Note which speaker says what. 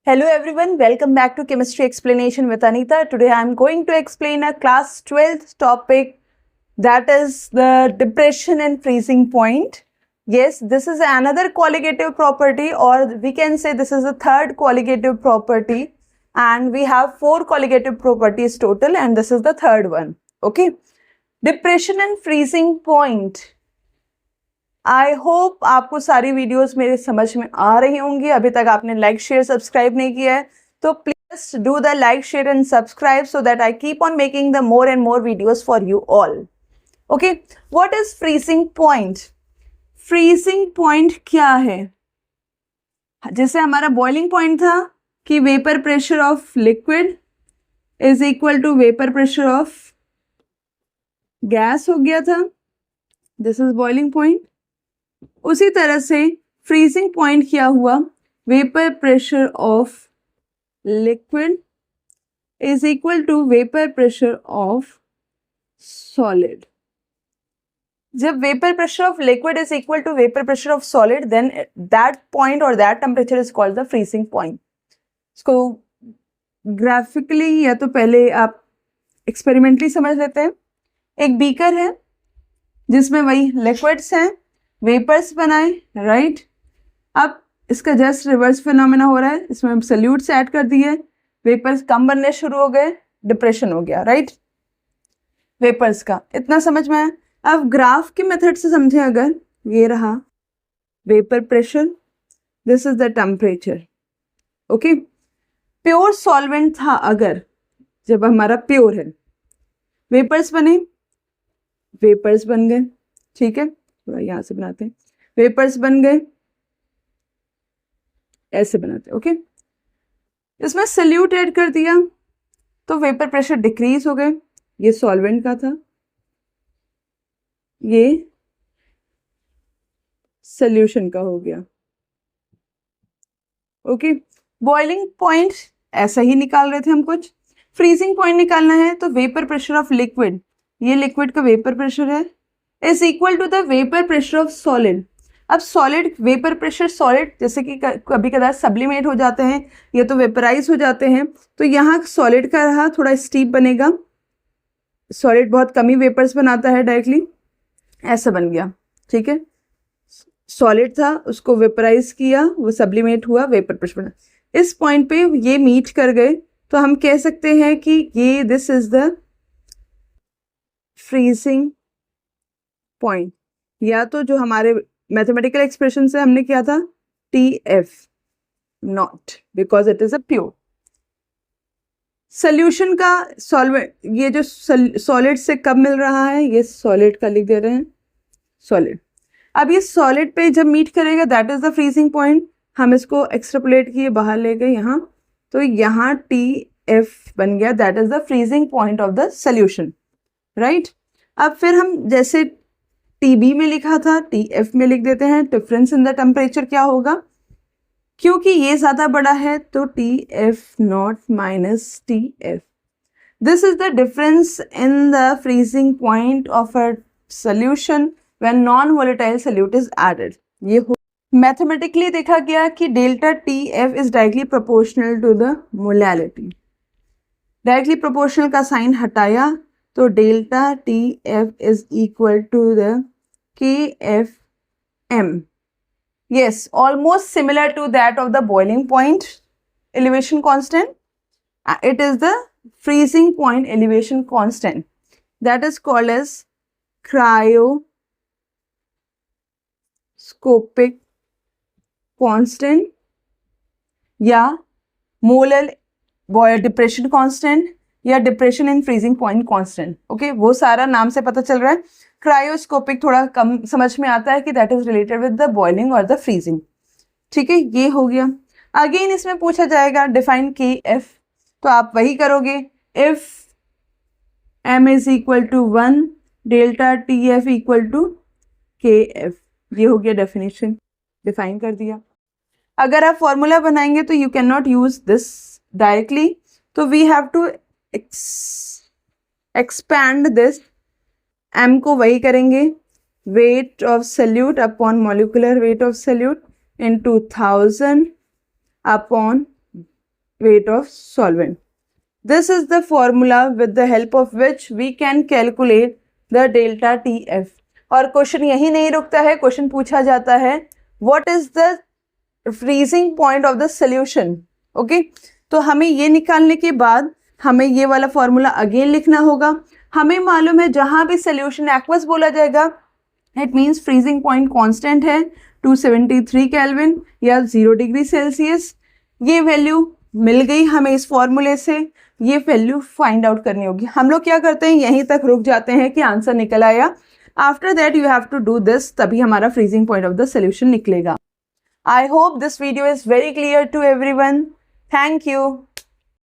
Speaker 1: Hello everyone, welcome back to Chemistry Explanation with Anita. Today I am going to explain a class 12th topic, that is the depression and freezing point. Yes, this is another colligative property, or we can say this is the third colligative property, and we have 4 colligative properties total and this is the third one. Okay, depression and freezing point. I hope आपको सारी videos मेरे समझ में आ रही होंगी. अभी तक आपने लाइक शेयर सब्सक्राइब नहीं किया है तो please do the like share and subscribe so that I keep on making the more and more videos for you all. Okay, what is freezing point? Freezing point क्या है? जैसे हमारा boiling point था कि vapour pressure of liquid is equal to vapour pressure of gas हो गया था. This is boiling point. उसी तरह से फ्रीजिंग पॉइंट क्या हुआ? Vapour pressure of liquid is equal to vapour pressure of solid. जब vapour pressure of liquid is equal to vapour pressure of solid, then that point और that temperature is called the freezing point. इसको graphically या तो पहले आप experimentally समझ लेते हैं. एक बीकर है जिसमें वही लिक्विड्स हैं, वेपर्स बनाए, राइट. अब इसका जस्ट रिवर्स फिनोमेना हो रहा है. इसमें हम सल्यूट्स ऐड कर दिए, वेपर्स कम बनने शुरू हो गए, डिप्रेशन हो गया, राइट. वेपर्स का इतना समझ में आया. अब ग्राफ के मेथड से समझें. अगर ये रहा vapour pressure, this is the temperature. Okay, pure solvent था. अगर जब हमारा प्योर है, वेपर्स बने, वेपर्स बन गए, ठीक है. थोड़ा यहाँ से बनाते हैं. वेपर्स बन गए, ऐसे बनाते हैं. ओके, इसमें सल्यूट ऐड कर दिया तो वेपर प्रेशर डिक्रीज हो गए. ये सॉल्वेंट का था, ये सॉल्यूशन का हो गया. ओके, बॉइलिंग पॉइंट ऐसा ही निकाल रहे थे हम. कुछ फ्रीजिंग पॉइंट निकालना है तो वेपर प्रेशर ऑफ लिक्विड, ये लिक्विड का वेपर प्रेशर है, is equal to the vapour pressure of solid. अब सॉलिड वेपर प्रेशर, सॉलिड जैसे कि कभी कदार सब्लिमेट हो जाते हैं या तो वेपराइज हो जाते हैं, तो यहाँ सॉलिड का रहा थोड़ा स्टीप बनेगा. सॉलिड बहुत कम ही वेपर्स बनाता है डायरेक्टली, ऐसा बन गया, ठीक है. सॉलिड था, उसको वेपराइज किया, वो सब्लिमेट हुआ, वेपर प्रेशर बना. इस पॉइंट पे ये मीट कर गए तो हम कह सकते हैं कि ये this is the freezing point. या तो जो हमारे मैथमेटिकल एक्सप्रेशन से हमने किया था TF not, because it is a pure solution का. सॉल्वेंट ये जो सॉलिड से कब मिल रहा है, ये सॉलिड का लिख दे रहे हैं, सॉलिड. अब ये सॉलिड पे जब मीट करेगा, that is the freezing point. हम इसको एक्सट्रापोलेट किए, बाहर ले गए यहाँ, तो यहाँ TF बन गया, that is the freezing point of the solution, right. अब फिर हम जैसे TB में लिखा था, TF में लिख देते हैं. डिफरेंस इन द टेम्परेचर क्या होगा? क्योंकि ये ज्यादा बड़ा है तो TF not minus TF. This is the difference in the freezing point of a solution when non volatile solute is added. ये हो मैथमेटिकली देखा गया कि delta TF is directly proportional to the molality. Directly proportional का sign हटाया तो delta TF is equal to the KFM. Yes, almost similar to that of the boiling point elevation constant. It is the freezing point elevation constant that is called as cryoscopic constant या molar depression constant या depression in freezing point constant. Okay, वो सारा नाम से पता चल रहा है. क्रायोस्कोपिक थोड़ा कम समझ में आता है कि that is related with the boiling और द फ्रीजिंग, ठीक है. ये हो गया. अगेन इसमें पूछा जाएगा डिफाइन KF, तो आप वही करोगे. If M is equal to 1, delta TF equal to KF. ये हो गया डेफिनेशन, डिफाइन कर दिया. अगर आप फॉर्मूला बनाएंगे तो you can not use this directly, तो we have to expand this. M को वही करेंगे, weight of solute upon molecular weight of solute into 1000 upon weight of solvent. This is the formula with the help of which we can calculate the delta TF. और question यही नहीं रुकता है, question पूछा जाता है what is the freezing point of the solution. Okay, तो हमें ये निकालने के बाद हमें ये वाला फॉर्मूला अगेन लिखना होगा. हमें मालूम है जहां भी सोल्यूशन एक्वस बोला जाएगा it means freezing point constant है 273 केल्विन या 0 डिग्री सेल्सियस. ये वैल्यू मिल गई हमें इस फॉर्मूले से, ये वैल्यू फाइंड आउट करनी होगी. हम लोग क्या करते हैं, यहीं तक रुक जाते हैं कि आंसर निकल आया. After that you have to do this, तभी हमारा freezing point of the solution निकलेगा. I hope this video is very clear to everyone. Thank you.